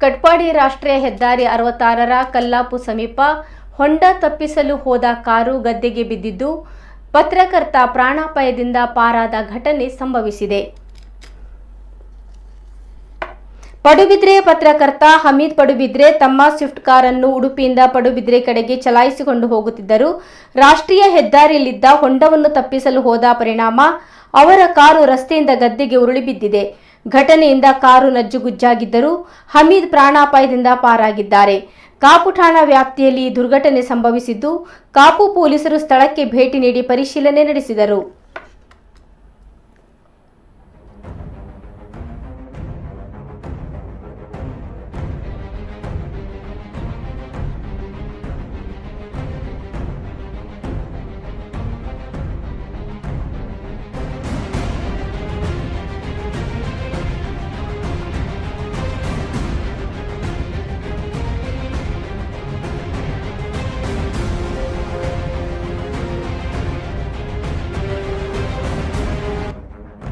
ಕಟ್ಪಾಡಿ ರಾಷ್ಟ್ರೀಯ ಹೆದ್ದಾರಿ 66ರ ಕಲ್ಲಾಪು ಸಮೀಪ ಹೊಂಡ ತಪ್ಪಿಸಲು ಹೋದ ಕಾರು ಗದ್ದೆಗೆ ಬಿದ್ದಿದ್ದು ಪತ್ರಕರ್ತ ಪ್ರಾಣಾಪಾಯದಿಂದ ಪಾರಾದ ಘಟನೆ ಸಂಭವಿಸಿದೆ. ಪಡುಬಿದ್ರೆ ಪತ್ರಕರ್ತ ಹಮೀದ್ ಪಡುಬಿದ್ರೆ ತಮ್ಮ ಸ್ವಿಫ್ಟ್ ಕಾರನ್ನು ಉಡುಪಿಯಿಂದ ಪಡುಬಿದ್ರೆ ಕಡೆಗೆ ಚಲಾಯಿಸಿಕೊಂಡು ಹೋಗುತ್ತಿದ್ದರು. ರಾಷ್ಟ್ರೀಯ ಹೆದ್ದಾರಿಯಲ್ಲಿದ್ದ ಹೊಂಡವನ್ನು ತಪ್ಪಿಸಲು ಹೋದ ಪರಿಣಾಮ ಅವರ ಕಾರು ರಸ್ತೆಯಿಂದ ಗದ್ದೆಗೆ ಉರುಳಿ ಬಿದ್ದಿದೆ. ಘಟನೆಯಿಂದ ಕಾರು ನಜ್ಜುಗುಜ್ಜಾಗಿದ್ದರೂ ಹಮೀದ್ ಪ್ರಾಣಾಪಾಯದಿಂದ ಪಾರಾಗಿದ್ದಾರೆ. ಕಾಪು ಠಾಣಾ ವ್ಯಾಪ್ತಿಯಲ್ಲಿ ದುರ್ಘಟನೆ ಸಂಭವಿಸಿದ್ದು, ಕಾಪು ಪೊಲೀಸರು ಸ್ಥಳಕ್ಕೆ ಭೇಟಿ ನೀಡಿ ಪರಿಶೀಲನೆ ನಡೆಸಿದರು.